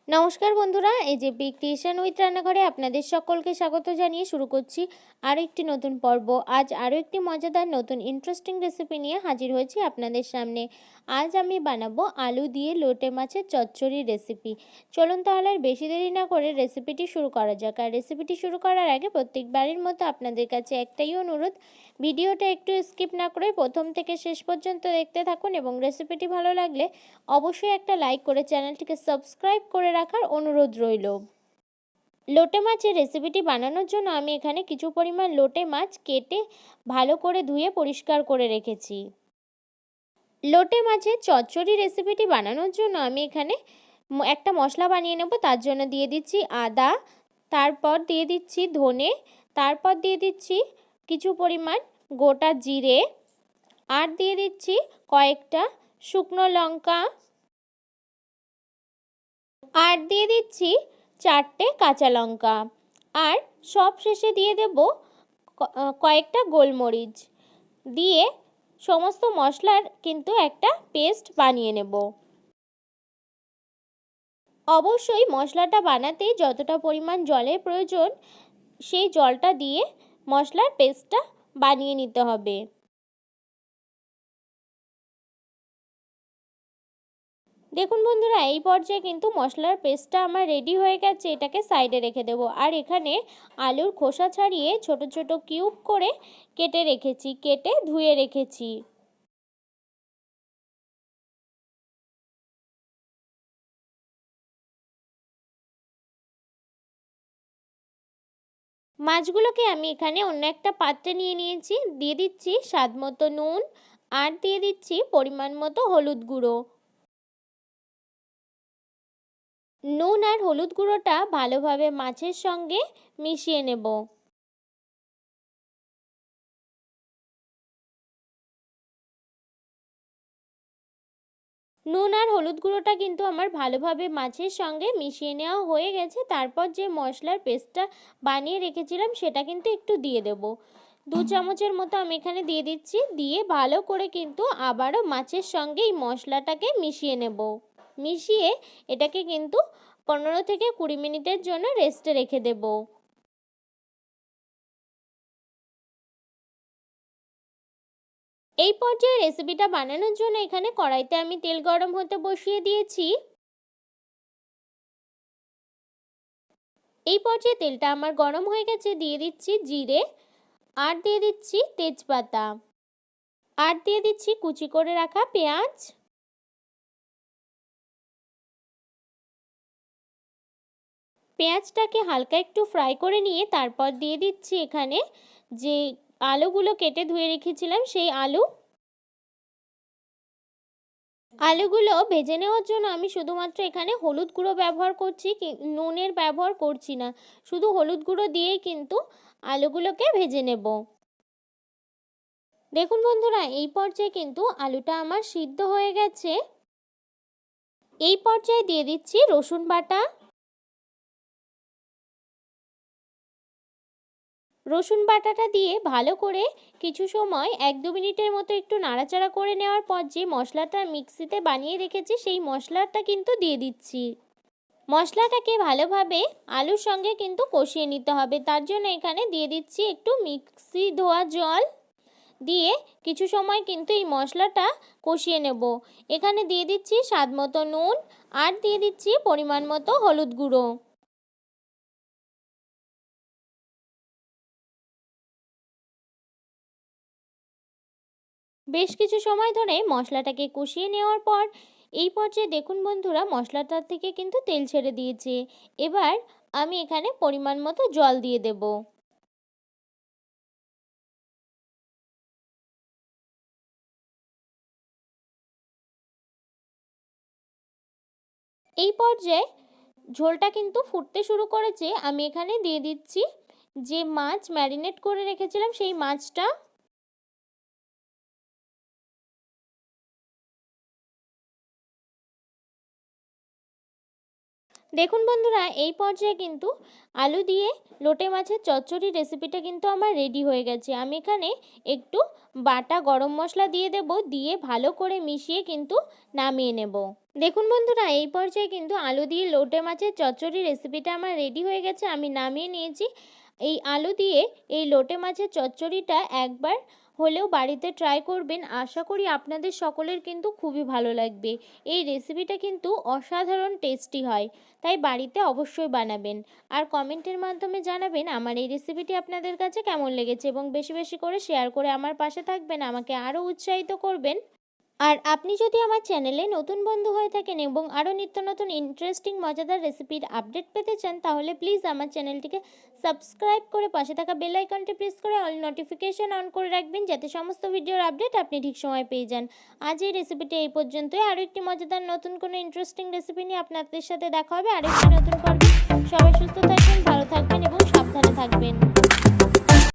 নমস্কার বন্ধুরা, এই যে বিগ ক্রিয়েশন উইথ রান্নাঘরে আপনাদের সকলকে স্বাগত জানিয়ে শুরু করছি আরও একটি নতুন পর্ব। আজ আরও একটি মজাদার নতুন ইন্টারেস্টিং রেসিপি নিয়ে হাজির হয়েছি আপনাদের সামনে। আজ আমি বানাবো আলু দিয়ে লোটে মাছের চচ্চড়ি রেসিপি। চলুন তাহলে আর বেশি দেরি না করে রেসিপিটি শুরু করা যাক। আর রেসিপিটি শুরু করার আগে প্রত্যেকবারের মতো আপনাদের কাছে একটাই অনুরোধ, ভিডিওটা একটু স্কিপ না করে প্রথম থেকে শেষ পর্যন্ত দেখতে থাকুন এবং রেসিপিটি ভালো লাগলে অবশ্যই একটা লাইক করে চ্যানেলটিকে সাবস্ক্রাইব করে রাখার অনুরোধ রইল। লোটে মাছের রেসিপিটি বানানোর জন্য আমি এখানে কিছু পরিমাণ লোটে মাছ কেটে ভালো করে ধুয়ে পরিষ্কার করে রেখেছি। লোটে মাছের চচ্চড়ি রেসিপিটি বানানোর জন্য আমি এখানে একটা মশলা বানিয়ে নেব। তার জন্য দিয়ে দিচ্ছি আদা, তারপর দিয়ে দিচ্ছি ধনে, তারপর দিয়ে দিচ্ছি কিছু পরিমাণ গোটা জিরে, আর দিয়ে দিচ্ছি কয়েকটা শুকনো লঙ্কা, আর দিয়ে দিচ্ছি 4টে কাঁচা লঙ্কা, আর সব শেষে দিয়ে দেব কয়েকটা গোলমরিচ। দিয়ে সমস্ত মশলার কিন্তু একটা পেস্ট বানিয়ে নেব। অবশ্যই মশলাটা বানাতেই যতটা পরিমাণ জলের প্রয়োজন সেই জলটা দিয়ে মশলার পেস্টটা বানিয়ে নিতে হবে। দেখুন বন্ধুরা, এই পর্যায়ে কিন্তু মশলার পেস্টটা আমার রেডি হয়ে গেছে। এটাকে সাইডে রেখে দেব। আর এখানে আলুর খোসা ছাড়িয়ে ছোট ছোট কিউব করে কেটে ধুয়ে রেখেছি। মাছগুলোকে আমি এখানে অন্য একটা পাত্রে নিয়ে নিয়েছি। দিয়ে দিচ্ছি স্বাদ মতো নুন, আর দিয়ে দিচ্ছি পরিমাণ মতো হলুদ গুঁড়ো। নুন আর হলুদ গুঁড়োটা ভালোভাবে মাছের সঙ্গে মিশিয়ে নেব। নুন আর হলুদ গুঁড়োটা কিন্তু আমার ভালোভাবে মাছের সঙ্গে মিশিয়ে নেওয়া হয়ে গেছে। তারপর যে মশলার পেস্টটা বানিয়ে রেখেছিলাম সেটা কিন্তু একটু দিয়ে দেব। 2 চামচের মতো আমি এখানে দিয়ে দিচ্ছি। দিয়ে ভালো করে কিন্তু আবারও মাছের সঙ্গে এই মশলাটাকে মিশিয়ে নেব। মিশিয়ে এটাকে কিন্তু 15 থেকে 20 মিনিটের জন্য রেস্টে রেখে দেব। এই পর্যায়ে রেসিপিটা বানানোর জন্য এখানে কড়াইতে আমি তেল গরম হতে বসিয়ে দিয়েছি। এই পর্যায়ে তেলটা আমার গরম হয়ে গেছে। দিয়ে দিচ্ছি জিরে, আর দিয়ে দিচ্ছি তেজপাতা, আর দিয়ে দিচ্ছি কুচি করে রাখা পেঁয়াজ। পেঁয়াজটাকে হালকা একটু ফ্রাই করে নিয়ে তারপর দিয়ে দিচ্ছি এখানে যে আলুগুলো কেটে ধুয়ে রেখেছিলাম সেই আলুগুলো ভেজে নেওয়ার জন্য আমি শুধুমাত্র এখানে হলুদ গুঁড়ো ব্যবহার করছি, নুনের ব্যবহার করছি না। শুধু হলুদ গুঁড়ো দিয়েই কিন্তু আলুগুলোকে ভেজে নেব। দেখুন বন্ধুরা, এই পর্যায়ে কিন্তু আলুটা আমার সিদ্ধ হয়ে গেছে। এই পর্যায়ে দিয়ে দিচ্ছি রসুন বাটা। রসুন বাটাটা দিয়ে ভালো করে কিছু সময় 1-2 মিনিটের মতো একটু নাড়াচাড়া করে নেওয়ার পর যে মশলাটা মিক্সিতে বানিয়ে রেখেছি সেই মশলাটা কিন্তু দিয়ে দিচ্ছি। মশলাটাকে ভালোভাবে আলুর সঙ্গে কিন্তু কষিয়ে নিতে হবে। তার জন্য এখানে দিয়ে দিচ্ছি একটু মিক্সি ধোয়া জল। দিয়ে কিছু সময় কিন্তু এই মশলাটা কষিয়ে নেব। এখানে দিয়ে দিচ্ছি স্বাদ মতো নুন, আর দিয়ে দিচ্ছি পরিমাণ মতো হলুদ গুঁড়ো। বেশ কিছু সময় ধরে মশলাটাকে কষিয়ে নেওয়ার পর এই পর্যায়ে দেখুন বন্ধুরা, মশলাটার থেকে কিন্তু তেল ছেড়ে দিয়েছে। এবার আমি এখানে পরিমাণ মতো জল দিয়ে দেব। এই পর্যায়ে ঝোলটা কিন্তু ফুটতে শুরু করেছে। আমি এখানে দিয়ে দিচ্ছি যে মাছ ম্যারিনেট করে রেখেছিলাম সেই মাছটা। দেখুন বন্ধুরা, এই পর্যায়ে কিন্তু আলু দিয়ে লোটে মাছের চচ্চড়ি রেসিপিটা কিন্তু আমার রেডি হয়ে গেছে। আমি এখানে একটু বাটা গরম মশলা দিয়ে দেব। দিয়ে ভালো করে মিশিয়ে কিন্তু নামিয়ে নেব। দেখুন বন্ধুরা, এই পর্যায়ে কিন্তু আলু দিয়ে লোটে মাছের চচ্চড়ি রেসিপিটা আমার রেডি হয়ে গেছে। আমি নামিয়ে নিয়েছি। এই আলু দিয়ে এই লোটে মাছের চচ্চড়িটা একবার হলেও বাড়িতে ট্রাই করবেন। আশা করি আপনাদের সকলের কিন্তু খুবই ভালো লাগবে। এই রেসিপিটা কিন্তু অসাধারণ টেস্টি হয়, তাই বাড়িতে অবশ্যই বানাবেন। আর কমেন্টের মাধ্যমে জানাবেন আমার এই রেসিপিটি আপনাদের কাছে কেমন লেগেছে, এবং বেশি বেশি করে শেয়ার করে আমার পাশে থাকবেন, আমাকে আরও উৎসাহিত করবেন। আর আপনি যদি আমার চ্যানেলে নতুন বন্ধু হয়ে থাকেন এবং আরও নিত্য নতুন ইন্টারেস্টিং মজাদার রেসিপির আপডেট পেতে চান, তাহলে প্লিজ আমার চ্যানেলটিকে সাবস্ক্রাইব করে পাশে থাকা বেল আইকনটি প্রেস করে অল নোটিফিকেশন অন করে রাখবেন, যাতে সমস্ত ভিডিওর আপডেট আপনি ঠিক সময় পেয়ে যান। আজ এই রেসিপিটি এই পর্যন্তই। আরও একটি মজাদার নতুন কোনো ইন্টারেস্টিং রেসিপি নিয়ে আপনাদের সাথে দেখা হবে আরেকটি নতুন পর্বে। সবাই সুস্থ থাকবেন, ভালো থাকবেন এবং সাবধানে থাকবেন।